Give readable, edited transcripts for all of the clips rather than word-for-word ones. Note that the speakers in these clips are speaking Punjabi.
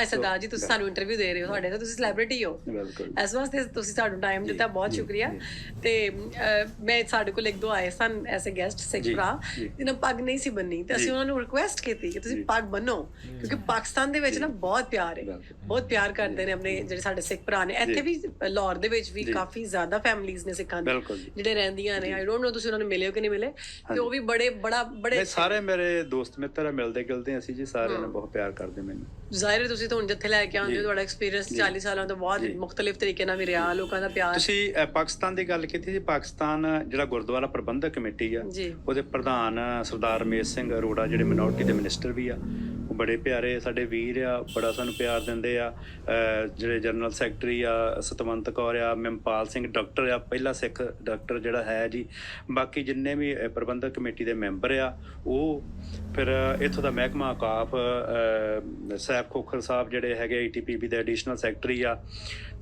ਸਰਦਾਰ ਜੀ ਤੁਸੀਂ ਸਾਨੂੰ ਇੰਟਰਵਿਊ ਦੇ ਰਹੇ ਹੋ, ਤੁਹਾਡੇ ਤਾਂ ਤੁਸੀਂ ਸੈਲੀਬ੍ਰਿਟੀ ਹੋ, ਇਸ ਵਾਸਤੇ ਤੁਸੀਂ ਸਾਨੂੰ ਟਾਈਮ ਦਿੱਤਾ, ਬਹੁਤ ਸ਼ੁਕਰੀਆ। ਤੇ ਮੈਂ ਸਾਡੇ ਕੋਲ ਇੱਕ ਦੋ ਆਏ ਸਨ ਐਸੇ ਗੈਸਟ ਸਿੱਖ ਭਰਾ ਜਿਹਨਾਂ ਪੱਗ ਨਹੀਂ ਸੀ ਬੰਨੀ, ਤੇ ਅਸੀਂ ਉਹਨਾਂ ਨੂੰ ਰਿਕੁਐਸਟ ਕੀਤੀ ਕਿ ਤੁਸੀਂ ਪੱਗ ਬੰਨੋ, ਕਿਉਂਕਿ ਪਾਕਿਸਤਾਨ ਦੇ ਵਿੱਚ ਨਾ ਬਹੁਤ ਪਿਆਰ ਹੈ, ਬਹੁਤ ਪਿਆਰ ਕਰਦੇ ਨੇ ਆਪਣੇ ਜਿਹੜੇ ਸਾਡੇ ਸਿੱਖ ਭਰਾ ਨੇ। ਇੱਥੇ ਵੀ ਲਾਹੌਰ ਦੇ ਵਿੱਚ ਵੀ ਕਾਫੀ ਜ਼ਿਆਦਾ ਫੈਮਿਲੀਜ਼ ਨੇ ਸਿੱਖਾਂ ਦੀ ਜਿਹੜੇ ਰਹਿੰਦੀਆਂ ਨੇ। ਆਈ ਡੋਂਟ ਨੋ ਤੁਸੀਂ ਉਹਨਾਂ ਨੂੰ ਮਿਲੇ ਹੋ ਕਿ ਨਹੀਂ ਮਿਲੇ, ਤੇ ਉਹ ਵੀ ਬੜੇ ਸਾਰੇ ਮੇਰੇ ਦੋਸਤ ਮਿੱਤਰ ਆ, ਮਿਲਦੇ ਗਿਲਦੇ ਅਸੀਂ ਜੀ, ਸਾਰਿਆਂ ਨੇ ਬਹੁਤ ਪਿਆਰ ਕਰਦੇ ਮੈਨੂੰ। ਜ਼ਾਹਿਰ ਹੈ ਤੁਸੀਂ ਤਾਂ ਹੁਣ ਜਿੱਥੇ ਲੈ ਕੇ ਆਉਂਦੇ ਹੋ, ਤੁਹਾਡਾ ਐਕਸਪੀਰੀਅੰਸ 40 ਸਾਲਾਂ ਤੋਂ ਬਹੁਤ ਮੁਖਤਲਿਫ ਤਰੀਕੇ ਨਾਲ ਵੀ ਰਿਹਾ, ਲੋਕਾਂ ਦਾ ਪਿਆਰ। ਤੁਸੀਂ ਪਾਕਿਸਤਾਨ ਦੀ ਗੱਲ ਕੀਤੀ ਸੀ, ਪਾਕਿਸਤਾਨ ਜਿਹੜਾ ਗੁਰਦੁਆਰਾ ਪ੍ਰਬੰਧਕ ਕਮੇਟੀ ਆ, ਉਹਦੇ ਪ੍ਰਧਾਨ ਸਰਦਾਰ ਰਮੇਸ਼ ਸਿੰਘ ਅਰੋੜਾ ਜਿਹੜੇ ਮਿਨੋਰਟੀ ਦੇ ਮਿਨਿਸਟਰ ਵੀ ਆ, ਉਹ ਬੜੇ ਪਿਆਰੇ ਸਾਡੇ ਵੀਰ ਆ, ਬੜਾ ਸਾਨੂੰ ਪਿਆਰ ਦਿੰਦੇ ਆ। ਜਿਹੜੇ ਜਨਰਲ ਸੈਕਟਰੀ ਆ ਸਤਵੰਤ ਕੌਰ ਆ, ਮਹਿੰਪਾਲ ਸਿੰਘ ਡਾਕਟਰ ਆ, ਪਹਿਲਾ ਸਿੱਖ ਡਾਕਟਰ ਜਿਹੜਾ ਹੈ ਜੀ। ਬਾਕੀ ਜਿੰਨੇ ਵੀ ਪ੍ਰਬੰਧਕ ਕਮੇਟੀ ਦੇ ਮੈਂਬਰ ਆ ਉਹ, ਫਿਰ ਇੱਥੋਂ ਦਾ ਮਹਿਕਮਾ ਔਕਾਫ ਸੈਫ ਖੋਖਰ ਸਾਹਿਬ ਜਿਹੜੇ ਹੈਗੇ ATPB ਦੇ ਐਡੀਸ਼ਨਲ ਸੈਕਟਰੀ ਆ,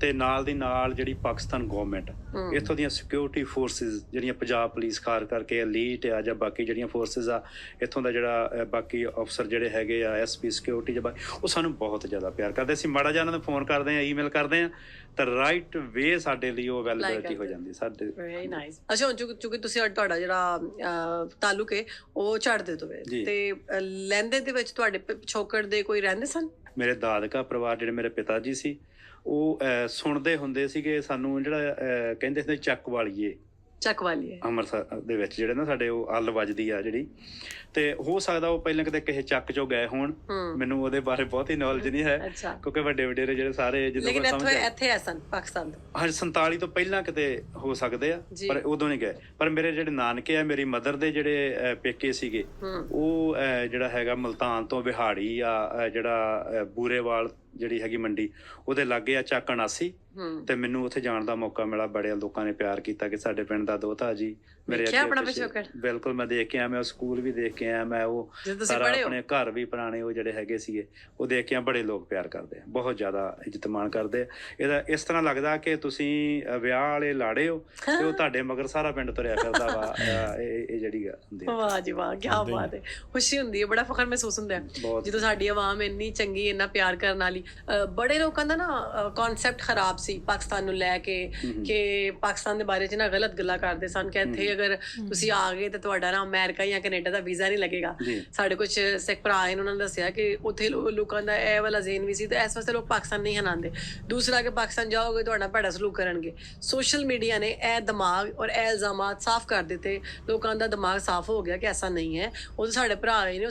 ਤੇ ਨਾਲ ਦੀ ਨਾਲ ਜਿਹੜੀ ਪਾਕਿਸਤਾਨ ਗੌਰਮੈਂਟ, ਇੱਥੋਂ ਦੀਆਂ ਸਿਕਿਉਰਿਟੀ ਫੋਰਸਿਸ ਜਿਹੜੀਆਂ ਪੰਜਾਬ ਪੁਲਿਸ ਖਾਸ ਕਰਕੇ ਐਲੀਟ ਆ, ਜਾਂ ਬਾਕੀ ਜਿਹੜੀਆਂ ਫੋਰਸਿਸ ਆ ਇੱਥੋਂ ਦਾ, ਜਿਹੜਾ ਬਾਕੀ ਅਫਸਰ ਜਿਹੜੇ ਹੈਗੇ ਆ SP ਸਿਕਿਉਰਿਟੀ ਜਾਂ ਉਹ ਸਾਨੂੰ ਬਹੁਤ ਜ਼ਿਆਦਾ ਪਿਆਰ ਕਰਦੇ। ਅਸੀਂ ਮਾੜਾ ਜਿਹਾ ਉਹਨਾਂ ਨੂੰ ਫੋਨ ਕਰਦੇ ਹਾਂ, ਈਮੇਲ ਕਰਦੇ ਹਾਂ, ਤਾਂ ਰਾਈਟ ਵੇ ਸਾਡੇ ਲਈ ਉਹ ਅਵੇਲੇਬਿਲਿਟੀ ਹੋ ਜਾਂਦੀ ਸਾਡੇ। Very nice. ਅੱਛਾ, ਹੁਣ ਚੁੱਕਿ ਤੁਸੀਂ ਤੁਹਾਡਾ ਜਿਹੜਾ ਤਾਲੁਕ ਹੈ ਉਹ ਝੜਦੇ ਤੋਂ ਹੈ, ਤੇ ਲਹਿੰਦੇ ਦੇ ਵਿੱਚ ਤੁਹਾਡੇ ਪਿਛੋਕੜ ਦੇ ਕੋਈ ਰਹਿੰਦੇ ਸਨ? ਮੇਰੇ ਦਾਦਕਾ ਪਰਿਵਾਰ ਜਿਹੜੇ ਮੇਰੇ ਪਿਤਾ ਜੀ ਸੀ, ਉਹ ਸੁਣਦੇ ਹੁੰਦੇ ਸੀਗੇ ਸਾਨੂੰ, ਜਿਹੜਾ ਕਹਿੰਦੇ ਹੁੰਦੇ ਚੱਕ ਵਾਲੀਏ ਅੰਮ੍ਰਿਤਸਰ ਦੇ ਵਿੱਚ ਜਿਹੜੇ ਨਾ ਸਾਡੇ ਉਹ ਅੱਲ ਵੱਜਦੀ ਆ ਜਿਹੜੀ, ਤੇ ਹੋ ਸਕਦਾ ਉਹ ਪਹਿਲਾਂ ਕਿਤੇ ਕਿਸੇ ਚੱਕ ਚੋਂ ਗਏ ਹੋਣ, ਮੈਨੂੰ ਉਹਦੇ ਬਾਰੇ ਬਹੁਤੀ ਨੌਲੇਜ ਨਹੀਂ ਹੈ, ਕਿਉਂਕਿ ਵੱਡੇ ਵਡੇਰੇ ਜਿਹੜੇ ਸਾਰੇ ਜਦੋਂ ਇੱਥੇ ਆ ਸਨ ਪਾਕਿਸਤਾਨ ਤੋਂ 47 ਤੋਂ ਪਹਿਲਾਂ ਕਿਤੇ ਹੋ ਸਕਦੇ ਆ, ਪਰ ਉਦੋਂ ਨਹੀਂ ਗਏ। ਪਰ ਮੇਰੇ ਜਿਹੜੇ ਨਾਨਕੇ ਆ, ਮੇਰੀ ਮਦਰ ਦੇ ਜਿਹੜੇ ਪੇਕੇ ਸੀਗੇ, ਉਹ ਜਿਹੜਾ ਹੈਗਾ ਮੁਲਤਾਨ ਤੋਂ ਵਿਹਾੜੀ ਆ, ਜਿਹੜਾ ਬੂਰੇਵਾਲ ਜਿਹੜੀ ਹੈਗੀ ਮੰਡੀ, ਉਹਦੇ ਲਾਗੇ ਆ ਚੱਕ 79, ਤੇ ਮੈਨੂੰ ਉੱਥੇ ਜਾਣ ਦਾ ਮੌਕਾ ਮਿਲਾ। ਬੜੇ ਲੋਕਾਂ ਨੇ ਪਿਆਰ ਕੀਤਾ ਕਿ ਸਾਡੇ ਪਿੰਡ ਦਾ ਦੋਹਤਾ ਜੀ ਮੇਰੇ ਬਿਲਕੁਲ ਮੈਂ ਦੇਖ ਕੇ ਆਇਆ, ਮੈਂ ਉਹ ਸਕੂਲ ਵੀ ਦੇਖ ਕੇ ਆਇਆ, ਮੈਂ ਉਹ ਸਾਰਾ ਆਪਣੇ ਘਰ ਵੀ ਪੁਰਾਣੇ ਉਹ ਜਿਹੜੇ ਹੈਗੇ ਸੀਗੇ ਉਹ ਦੇਖ ਕੇ ਆ। ਬੜੇ ਲੋਕ ਪਿਆਰ ਕਰਦੇ ਆ, ਬਹੁਤ ਜ਼ਿਆਦਾ ਇੱਜ਼ਤ ਮਾਣ ਕਰਦੇ ਆ। ਇਹਦਾ ਇਸ ਤਰ੍ਹਾਂ ਲੱਗਦਾ ਕਿ ਤੁਸੀਂ ਵਿਆਹ ਵਾਲੇ ਲਾੜੇ ਹੋ ਤੇ ਉਹ ਤੁਹਾਡੇ ਮਗਰ ਸਾਰਾ ਪਿੰਡ ਤੁਰਿਆ ਫਿਰਦਾ ਵਾ। ਇਹ ਜਿਹੜੀ ਹੁੰਦੀ ਹੈ, ਵਾਹ ਜੀ ਵਾਹ, ਕੀ ਬਾਤ ਹੈ, ਖੁਸ਼ੀ ਹੁੰਦੀ ਹੈ, ਬੜਾ ਫਖਰ ਮਹਿਸੂਸ ਹੁੰਦਾ ਜਦੋਂ ਸਾਡੀ ਆਵਾਮ ਇੰਨੀ ਚੰਗੀ, ਇੰਨਾ ਪਿਆਰ ਕਰਨ ਵਾਲੀ। ਬੜੇ ਲੋਕਾਂ ਦਾ ਨਾ ਕਨਸੈਪਟ ਖਰਾਬ ਸੀ ਪਾਕਿਸਤਾਨ ਨੂੰ ਲੈ ਕੇ, ਕਿ ਪਾਕਿਸਤਾਨ ਦੇ ਬਾਰੇ 'ਚ ਨਾ ਗਲਤ ਗੱਲਾਂ ਕਰਦੇ ਸਨ ਕਿ ਇੱਥੇ ਅਗਰ ਤੁਸੀਂ ਆ ਗਏ ਤੇ ਤੁਹਾਡਾ ਨਾ ਅਮਰੀਕਾ ਜਾਂ ਕੈਨੇਡਾ ਦਾ ਵੀਜ਼ਾ ਨਹੀਂ ਲੱਗੇਗਾ। ਸਾਡੇ ਕੁਝ ਸਿੱਖ ਭਰਾ ਨੇ ਉਹਨਾਂ ਨੇ ਦੱਸਿਆ ਕਿ ਉੱਥੇ ਲੋਕਾਂ ਦਾ ਇਹ ਵਾਲਾ ਜ਼ੇਨ ਵੀ ਸੀ, ਤੇ ਇਸ ਵਾਸਤੇ ਲੋਕ ਪਾਕਿਸਤਾਨ ਨਹੀਂ ਹਨਾਉਂਦੇ। ਦੂਸਰਾ ਕਿ ਪਾਕਿਸਤਾਨ ਜਾਓਗੇ ਤੁਹਾਡਾ ਭੈੜਾ ਸਲੂਕ ਕਰਨਗੇ। ਸੋਸ਼ਲ ਮੀਡੀਆ ਨੇ ਇਹ ਦਿਮਾਗ ਔਰ ਇਹ ਇਲਜ਼ਾਮਾਤ ਸਾਫ਼ ਕਰ ਦਿੱਤੇ, ਲੋਕਾਂ ਦਾ ਦਿਮਾਗ ਸਾਫ਼ ਹੋ ਗਿਆ ਕਿ ਐਸਾ ਨਹੀਂ ਹੈ। ਉਹ ਸਾਡੇ ਭਰਾ ਨੇ